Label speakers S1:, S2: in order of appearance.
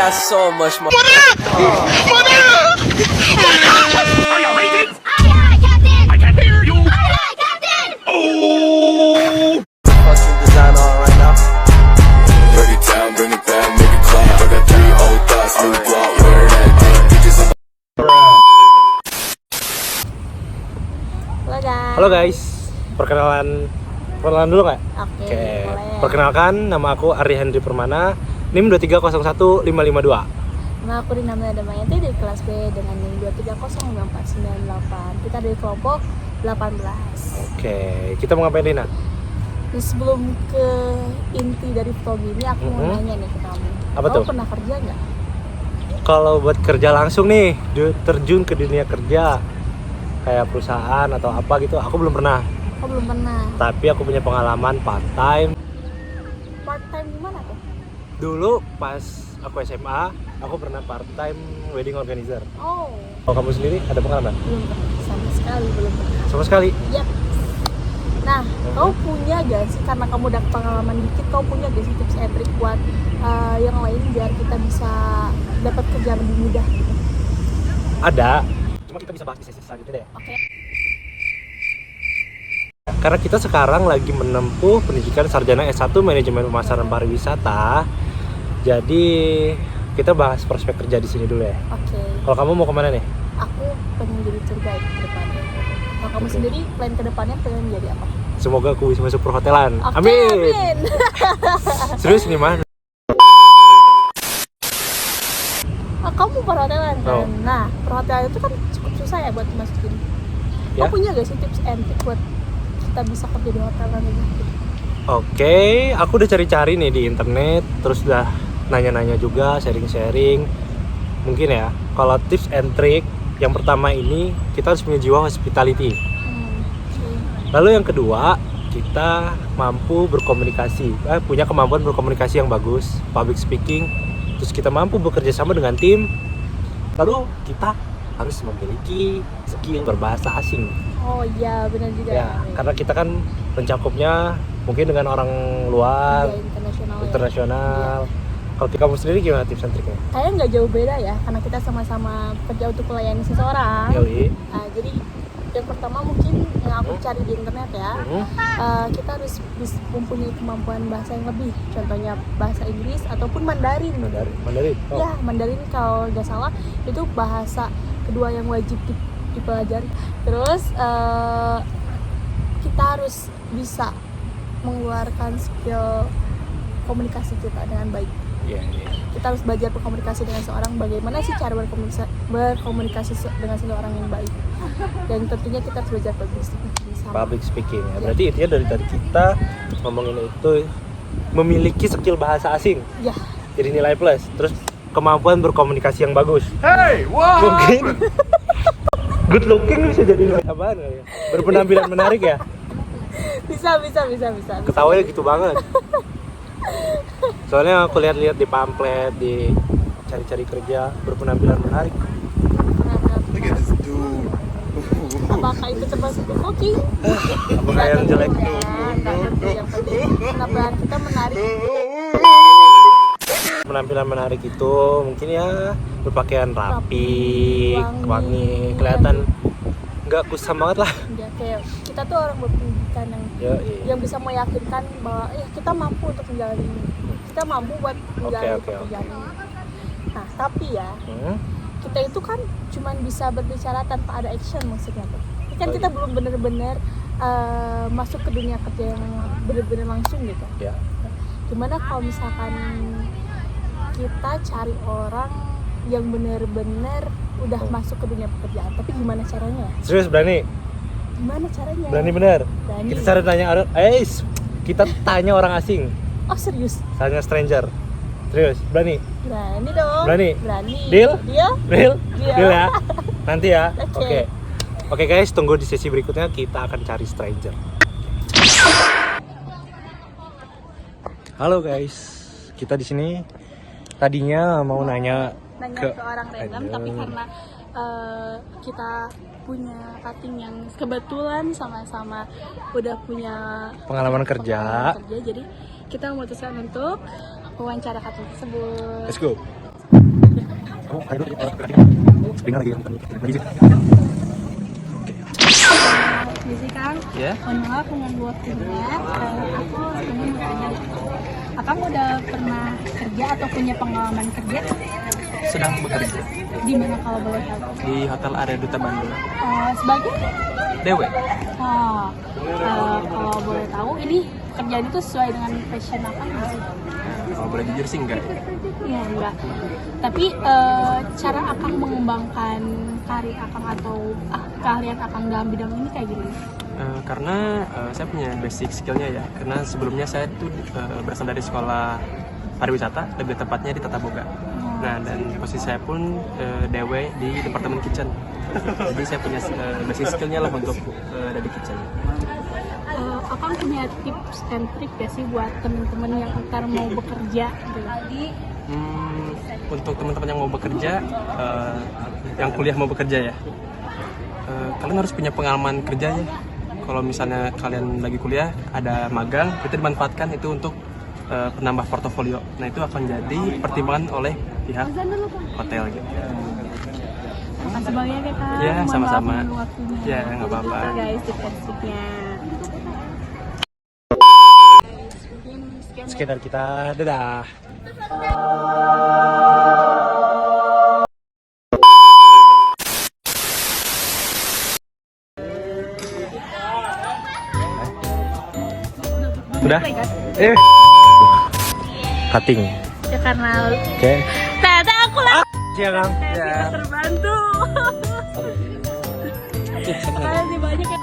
S1: got so much more. Fucking design on right now.
S2: Break it down, bring it back, make it clap. I got 3 old thoughts, new block, where that dick, bitches.
S3: Halo guys, perkenalan dulu nggak?
S4: Oke, boleh.
S3: Perkenalkan, nama aku Ari Hendri Permana, NIM 2301552.
S4: Nama aku Rina Damayanti dari kelas B dengan NIM 2305498. Kita dari kelompok 18.
S3: Oke, kita mau ngapain, Rina?
S4: Nah, sebelum ke inti dari vlog ini, aku mau nanya nih ke kamu.
S3: Apa
S4: Kamu
S3: tuh?
S4: pernah kerja nggak?
S3: Kalau buat kerja langsung nih, terjun ke dunia kerja kayak perusahaan atau apa gitu, aku belum pernah.
S4: Aku belum pernah.
S3: Tapi aku punya pengalaman part time.
S4: Part time gimana tuh?
S3: Dulu pas aku SMA, aku pernah part time wedding organizer.
S4: Oh,
S3: Kalau kamu sendiri ada pengalaman?
S4: belum pernah. Sama sekali belum pernah.
S3: Sama sekali.
S4: Yap. Nah, kamu punya gak sih, karena kamu udah pengalaman dikit, kamu punya gak sih tips and trik buat yang lain biar kita bisa dapat kerjaan lebih mudah gitu?
S3: Ada. Cuma kita bisa bahas di sesi selanjutnya deh.
S4: Oke.
S3: Karena kita sekarang lagi menempuh pendidikan sarjana S1 Manajemen Pemasaran Pariwisata. Jadi kita bahas prospek kerja di sini dulu ya.
S4: Oke.
S3: Kalau kamu mau kemana nih?
S4: Aku pengen jadi tour guide ke depannya. Kalau kamu
S3: Oke.
S4: sendiri plan ke depannya pengen jadi apa?
S3: Semoga aku bisa masuk perhotelan.
S4: Oke,
S3: Amin. Serius nih mah?
S4: Kamu perhotelan kan?
S3: Oh.
S4: Nah, perhotelan itu kan cukup susah ya buat dimasukin.
S3: Ya?
S4: Kamu punya gak sih tips and trick buat kita bisa kerja di hotelan ini?
S3: Oke, aku udah cari-cari nih di internet, terus udah nanya-nanya juga, sharing-sharing. Mungkin ya, kalau tips and trick, yang pertama ini kita harus punya jiwa hospitality.
S4: Oke.
S3: Lalu yang kedua, kita mampu berkomunikasi, punya kemampuan berkomunikasi yang bagus, public speaking. Terus kita mampu bekerja sama dengan tim. Lalu kita harus memiliki skill berbahasa asing.
S4: Oh iya, benar juga.
S3: Ya, karena kita kan mencakupnya mungkin dengan orang luar,
S4: Iya, internasional. Ya.
S3: internasional. Kalau kamu sendiri gimana tips and triknya?
S4: Kayaknya nggak jauh beda ya, karena kita sama-sama kerja untuk melayani seseorang.
S3: Yoi.
S4: Nah, jadi yang pertama mungkin yang aku cari di internet ya, kita harus mempunyai kemampuan bahasa yang lebih. Contohnya bahasa Inggris ataupun Mandarin.
S3: Mandarin. Oh.
S4: Ya, Mandarin kalau nggak salah itu bahasa kedua yang wajib dipelajari. Terus kita harus bisa mengeluarkan skill komunikasi kita dengan baik.
S3: Iya.
S4: Kita harus belajar berkomunikasi dengan seorang, bagaimana sih cara berkomunikasi dengan seseorang yang baik. Dan tentunya kita harus belajar public speaking sama.
S3: Public speaking ya. Berarti intinya dari tadi kita ngomongin itu memiliki skill bahasa asing.
S4: Ya,
S3: Jadi nilai plus. Terus kemampuan berkomunikasi yang bagus. Hey, wow. Mungkin good looking bisa jadi nilai apaan ya? Berpenampilan menarik ya.
S4: bisa.
S3: Ketawanya gitu banget. Soalnya aku lihat-lihat di pamflet, di cari-cari kerja, berpenampilan menarik.
S2: Look at this dude.
S4: Apakah itu termasuk good looking?
S3: Apakah yang jelek?
S4: Nggak ngerti, yang penting penampilan kita menarik.
S3: Penampilan menarik itu mungkin ya berpakaian rapi,
S4: Wangi.
S3: wangi, kelihatan nggak kusam banget lah.
S4: Ya, kayak kita tuh orang berpendidikan yang bisa meyakinkan bahwa kita mampu untuk menjalani ini. Kita mampu buat menjalani
S3: Oke.
S4: pekerjaan ini. Nah, tapi ya kita itu kan cuman bisa berbicara tanpa ada action maksudnya tuh. Ini kan
S3: Oh,
S4: kita
S3: iya.
S4: belum benar-benar masuk ke dunia kerja yang benar-benar langsung gitu.
S3: Ya.
S4: Gimana kalau misalkan kita cari orang yang benar-benar udah masuk ke dunia pekerjaan, tapi gimana caranya ya?
S3: Serius berani?
S4: Gimana caranya?
S3: Berani bener?
S4: Berani.
S3: Kita cari tanya kita tanya orang asing,
S4: Oh serius?
S3: tanya stranger. Serius, berani?
S4: Berani dong.
S3: Berani?
S4: Berani.
S3: Deal?
S4: Deal?
S3: Real?
S4: Deal.
S3: Deal ya? Nanti ya?
S4: Oke.
S3: Oke guys, tunggu di sesi berikutnya kita akan cari stranger. Halo guys, kita di sini tadinya mau nanya
S4: ke orang random,
S3: Aduh.
S4: tapi karena kita punya cutting yang kebetulan sama-sama udah punya
S3: pengalaman kerja.
S4: jadi kita memutuskan untuk wawancara cutting tersebut.
S3: Let's go.
S4: Jadi Kang,
S5: Ya.
S4: mohon maaf mengganggu waktunya. Aku sebenarnya mau tanya, Akang udah pernah kerja atau punya pengalaman kerja
S5: Sedang bekerja
S4: di mana kalau boleh tahu?
S5: di Hotel Area Duta Bandung.
S4: Sebagai
S5: Dewe.
S4: kalau boleh tahu, ini kerjaan itu sesuai dengan passion Akang nggak sih?
S5: Kalau boleh jujur sih enggak.
S4: Iya enggak. Tapi cara Akang mengembangkan karir Akang atau keahlian Akang dalam bidang ini kayak gimana?
S5: Karena saya punya basic skillnya ya. Karena sebelumnya saya tuh berasal dari sekolah pariwisata, lebih tepatnya di Tata Boga. Nah, dan posisi saya pun DW di Departemen Kitchen. Jadi saya punya basic skillnya lah untuk ada di kitchen.
S4: Akang punya tips and trick ya sih buat temen-temen yang ntar mau bekerja gitu.
S5: Untuk teman-teman yang mau bekerja, yang kuliah mau bekerja ya, kalian harus punya pengalaman kerja ya. Kalau misalnya kalian lagi kuliah, ada magang, itu dimanfaatkan itu untuk penambah portofolio. Nah, itu akan jadi pertimbangan oleh pihak hotel gitu.
S4: Makasih banyak ya Kak.
S5: Ya,
S4: Mohon maaf
S5: sama-sama.
S4: mengganggu waktunya.
S5: Ya, nggak apa-apa.
S4: Oke guys, tips and triknya.
S3: Sekian dari kita, dadah. Udah? Cutting.
S4: Ya karena
S3: Oke.
S4: ternyata aku lah
S3: Iya, Kang.
S4: terbantu. Makasih banyak ya.